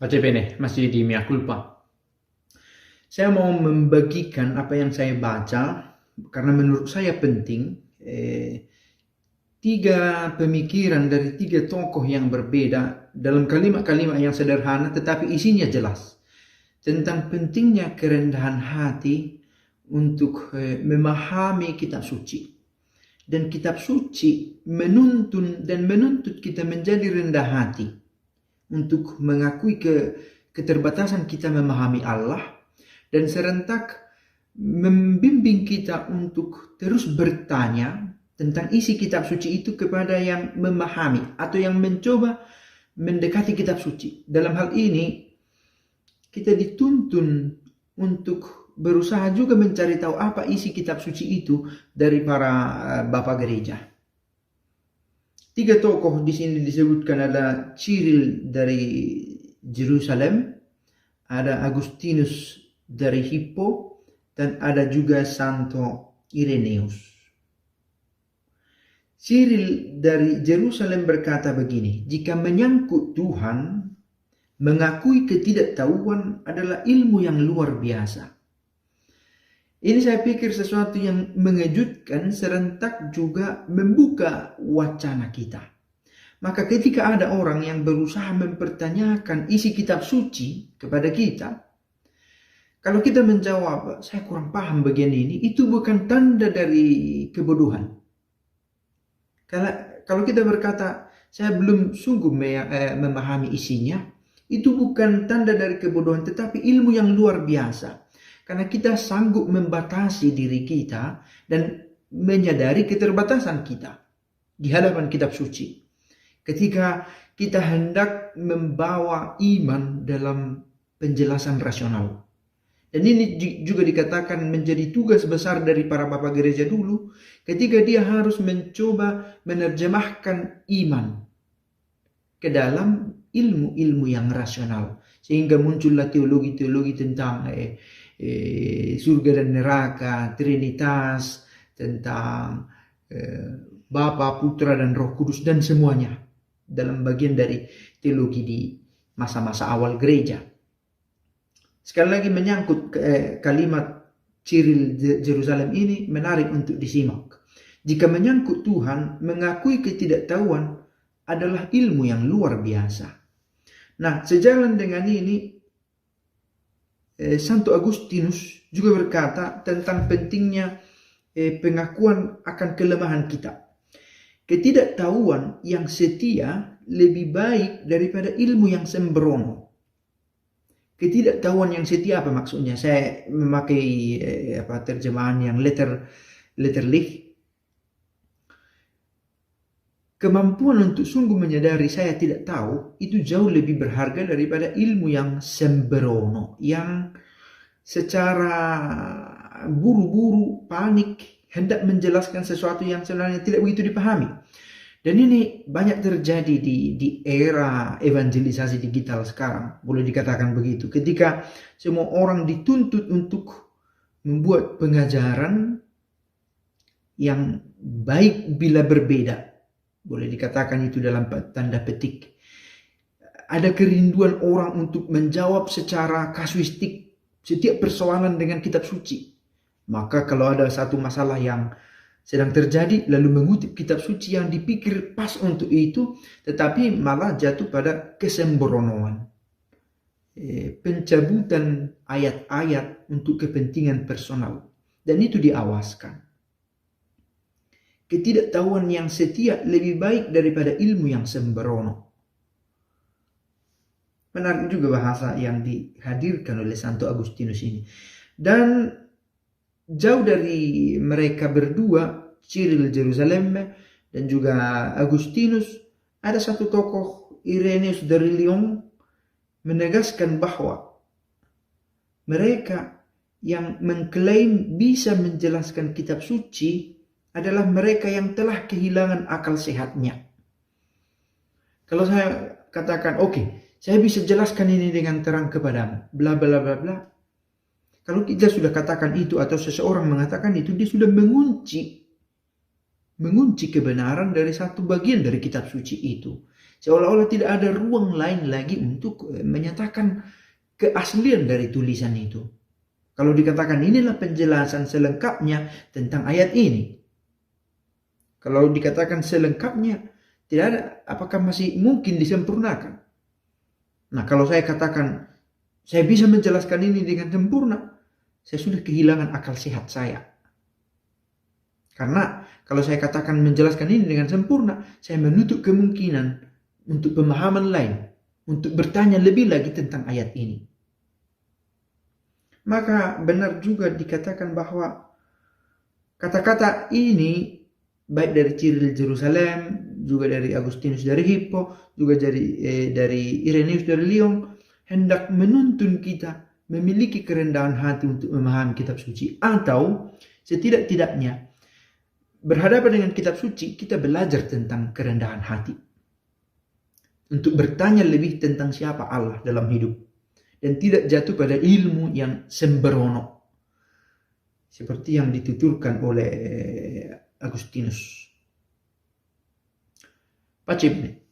Pace bene, masih di mea culpa. Saya mau membagikan apa yang saya baca karena menurut saya penting. Tiga pemikiran dari tiga tokoh yang berbeda dalam kalimat-kalimat yang sederhana tetapi isinya jelas tentang pentingnya kerendahan hati untuk memahami kitab suci. Dan kitab suci menuntut kita menjadi rendah hati untuk mengakui keterbatasan kita memahami Allah dan serentak membimbing kita untuk terus bertanya tentang isi kitab suci itu kepada yang memahami atau yang mencoba mendekati kitab suci. Dalam hal ini kita dituntun untuk berusaha juga mencari tahu apa isi kitab suci itu dari para bapak gereja. Tiga tokoh di sini disebutkan, ada Cyril dari Jerusalem, ada Agustinus dari Hippo, dan ada juga Santo Ireneus. Cyril dari Jerusalem berkata begini, jika menyangkut Tuhan, mengakui ketidaktahuan adalah ilmu yang luar biasa. Ini saya pikir sesuatu yang mengejutkan, serentak juga membuka wacana kita. Maka ketika ada orang yang berusaha mempertanyakan isi kitab suci kepada kita, kalau kita menjawab, saya kurang paham bagian ini, itu bukan tanda dari kebodohan. Kalau kita berkata, saya belum sungguh memahami isinya, itu bukan tanda dari kebodohan, tetapi ilmu yang luar biasa. Karena kita sanggup membatasi diri kita dan menyadari keterbatasan kita di hadapan kitab suci. Ketika kita hendak membawa iman dalam penjelasan rasional. Dan ini juga dikatakan menjadi tugas besar dari para bapak gereja dulu, ketika dia harus mencoba menerjemahkan iman ke dalam ilmu-ilmu yang rasional. Sehingga muncullah teologi-teologi tentang surga dan neraka, Trinitas, tentang Bapa, Putra, dan Roh Kudus, dan semuanya dalam bagian dari teologi di masa-masa awal gereja. Sekali lagi menyangkut kalimat Cyril Jerusalem ini menarik untuk disimak. Jika menyangkut Tuhan, mengakui ketidaktahuan adalah ilmu yang luar biasa. Nah, sejalan dengan ini, Santo Agustinus juga berkata tentang pentingnya pengakuan akan kelemahan kita. Ketidaktahuan yang setia lebih baik daripada ilmu yang sembrono. Ketidaktahuan yang setia apa maksudnya? Saya memakai terjemahan yang letterlich. Kemampuan untuk sungguh menyadari saya tidak tahu itu jauh lebih berharga daripada ilmu yang sembrono, yang secara buru-buru, panik, hendak menjelaskan sesuatu yang sebenarnya tidak begitu dipahami. Dan ini banyak terjadi di era evangelisasi digital sekarang, boleh dikatakan begitu. Ketika semua orang dituntut untuk membuat pengajaran yang baik bila berbeda, boleh dikatakan itu dalam tanda petik. Ada kerinduan orang untuk menjawab secara kasuistik setiap persoalan dengan kitab suci. Maka kalau ada satu masalah yang sedang terjadi, lalu mengutip kitab suci yang dipikir pas untuk itu, tetapi malah jatuh pada kesembronoan. Pencabutan ayat-ayat untuk kepentingan personal. Dan itu diawaskan. Ketidaktahuan yang setia lebih baik daripada ilmu yang sembrono. Menarik juga bahasa yang dihadirkan oleh Santo Agustinus ini. Dan jauh dari mereka berdua, Cyril Jerusalem dan juga Agustinus, ada satu tokoh, Ireneus dari Lyon, menegaskan bahwa mereka yang mengklaim bisa menjelaskan kitab suci adalah mereka yang telah kehilangan akal sehatnya. Kalau saya katakan, oke, saya bisa jelaskan ini dengan terang kepadamu, bla bla bla bla. Kalau kita sudah katakan itu atau seseorang mengatakan itu, dia sudah mengunci kebenaran dari satu bagian dari kitab suci itu. Seolah-olah tidak ada ruang lain lagi untuk menyatakan keaslian dari tulisan itu. Kalau dikatakan inilah penjelasan selengkapnya tentang ayat ini. Kalau dikatakan selengkapnya, tidak ada, apakah masih mungkin disempurnakan? Nah, kalau saya katakan, saya bisa menjelaskan ini dengan sempurna, saya sudah kehilangan akal sehat saya. Karena kalau saya katakan menjelaskan ini dengan sempurna, saya menutup kemungkinan untuk pemahaman lain, untuk bertanya lebih lagi tentang ayat ini. Maka benar juga dikatakan bahwa kata-kata ini baik dari Cyril Jerusalem, juga dari Agustinus dari Hippo, juga dari Irenaeus dari Lyon, hendak menuntun kita memiliki kerendahan hati untuk memahami kitab suci, atau setidak-tidaknya berhadapan dengan kitab suci kita belajar tentang kerendahan hati, untuk bertanya lebih tentang siapa Allah dalam hidup, dan tidak jatuh pada ilmu yang sembrono seperti yang dituturkan oleh Agustinus. Pacem